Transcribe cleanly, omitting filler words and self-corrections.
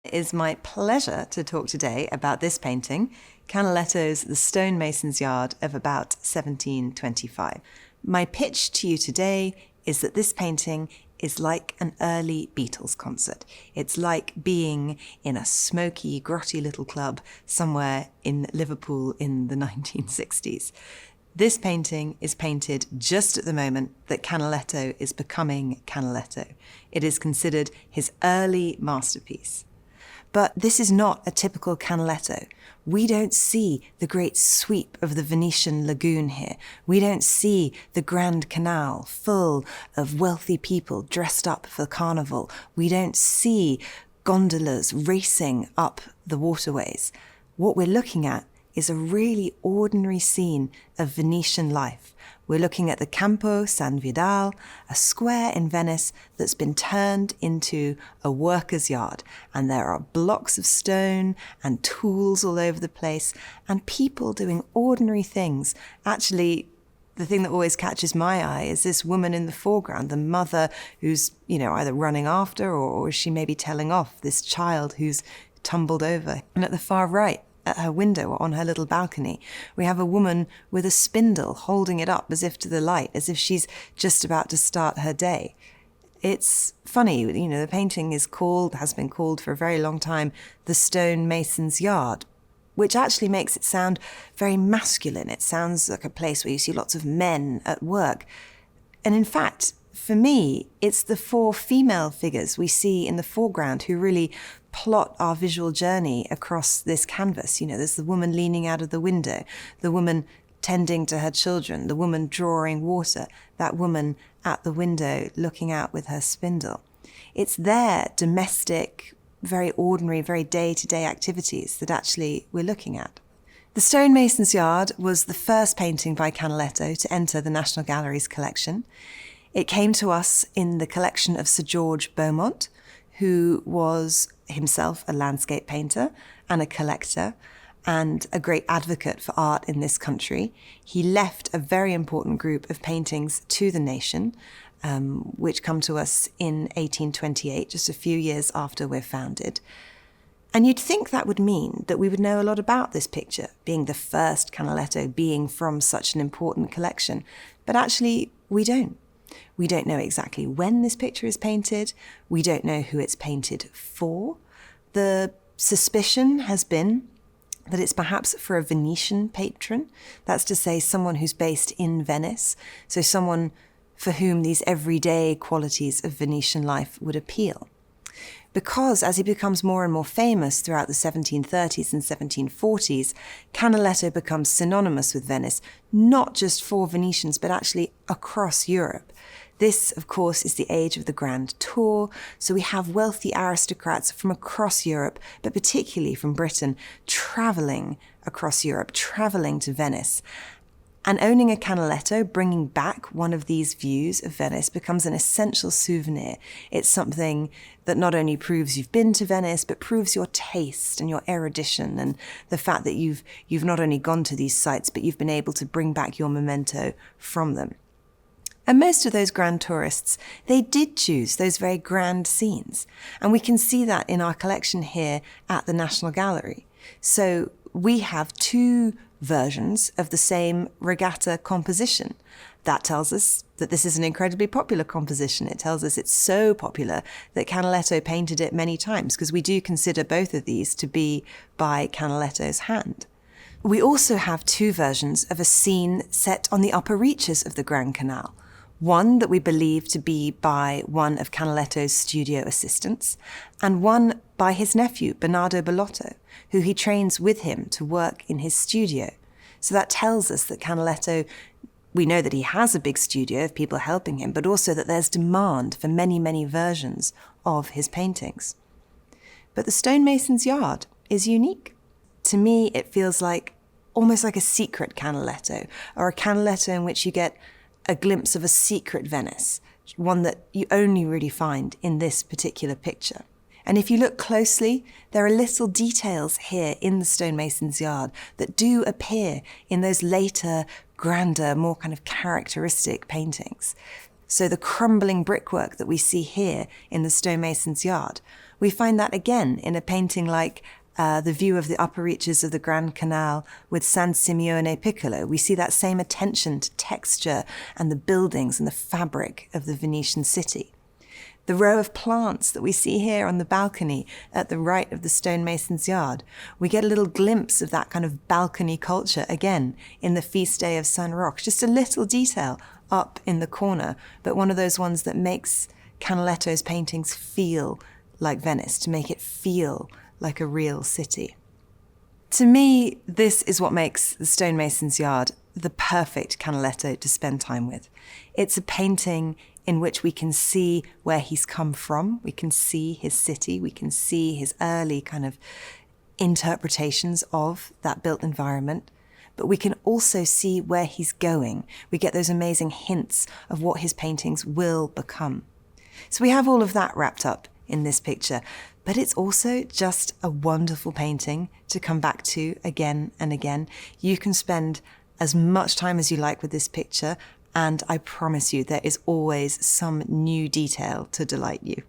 It is my pleasure to talk today about this painting, Canaletto's The Stonemason's Yard of about 1725. My pitch to you today is that this painting is like an early Beatles concert. It's like being in a smoky, grotty little club somewhere in Liverpool in the 1960s. This painting is painted just at the moment that Canaletto is becoming Canaletto. It is considered his early masterpiece. But this is not a typical Canaletto. We don't see the great sweep of the Venetian lagoon here. We don't see the Grand Canal full of wealthy people dressed up for carnival. We don't see gondolas racing up the waterways. What we're looking at is a really ordinary scene of Venetian life. We're looking at the Campo San Vidal, a square in Venice that's been turned into a worker's yard. And there are blocks of stone and tools all over the place and people doing ordinary things. Actually, the thing that always catches my eye is this woman in the foreground, the mother who's, either running after or she may be telling off this child who's tumbled over. And at the far right, at her window or on her little balcony, we have a woman with a spindle holding it up as if to the light, as if she's just about to start her day. It's funny, the painting has been called for a very long time, The Stonemason's Yard, which actually makes it sound very masculine. It sounds like a place where you see lots of men at work. And in fact, for me, it's the four female figures we see in the foreground who really plot our visual journey across this canvas. There's the woman leaning out of the window, the woman tending to her children, the woman drawing water, that woman at the window looking out with her spindle. It's their domestic, very ordinary, very day-to-day activities that actually we're looking at. The Stonemason's Yard was the first painting by Canaletto to enter the National Gallery's collection. It came to us in the collection of Sir George Beaumont, who was himself a landscape painter and a collector and a great advocate for art in this country. He left a very important group of paintings to the nation, which come to us in 1828, just a few years after we're founded. And you'd think that would mean that we would know a lot about this picture, being the first Canaletto, being from such an important collection. But actually, we don't. We don't know exactly when this picture is painted. We don't know who it's painted for. The suspicion has been that it's perhaps for a Venetian patron. That's to say, someone who's based in Venice. So someone for whom these everyday qualities of Venetian life would appeal. Because as he becomes more and more famous throughout the 1730s and 1740s, Canaletto becomes synonymous with Venice, not just for Venetians, but actually across Europe. This, of course, is the age of the Grand Tour, so we have wealthy aristocrats from across Europe, but particularly from Britain, travelling across Europe, travelling to Venice. And owning a Canaletto, bringing back one of these views of Venice, becomes an essential souvenir. It's something that not only proves you've been to Venice, but proves your taste and your erudition and the fact that you've not only gone to these sites, but you've been able to bring back your memento from them. And most of those grand tourists, they did choose those very grand scenes. And we can see that in our collection here at the National Gallery. So we have two versions of the same regatta composition. That tells us that this is an incredibly popular composition. It tells us it's so popular that Canaletto painted it many times, because we do consider both of these to be by Canaletto's hand. We also have two versions of a scene set on the upper reaches of the Grand Canal. One that we believe to be by one of Canaletto's studio assistants, and one by his nephew, Bernardo Bellotto, who he trains with him to work in his studio. So that tells us that Canaletto, we know that he has a big studio of people helping him, but also that there's demand for many, many versions of his paintings. But the Stonemason's Yard is unique. To me, it feels almost like a secret Canaletto, or a Canaletto in which you get a glimpse of a secret Venice, one that you only really find in this particular picture. And if you look closely, there are little details here in the Stonemason's Yard that do appear in those later, grander, more kind of characteristic paintings. So the crumbling brickwork that we see here in the Stonemason's Yard, We find that again in a painting like the view of the upper reaches of the Grand Canal with San Simeone Piccolo. We see that same attention to texture and the buildings and the fabric of the Venetian city. The row of plants that we see here on the balcony at the right of the stonemason's yard, we get a little glimpse of that kind of balcony culture again in the feast day of San Roque. Just a little detail up in the corner, but one of those ones that makes Canaletto's paintings feel like Venice, to make it feel like a real city. To me, this is what makes the stonemason's yard the perfect Canaletto to spend time with. It's a painting in which we can see where he's come from, we can see his city, we can see his early kind of interpretations of that built environment, but we can also see where he's going. We get those amazing hints of what his paintings will become. So we have all of that wrapped up in this picture, but it's also just a wonderful painting to come back to again and again. You can spend as much time as you like with this picture, and I promise you there is always some new detail to delight you.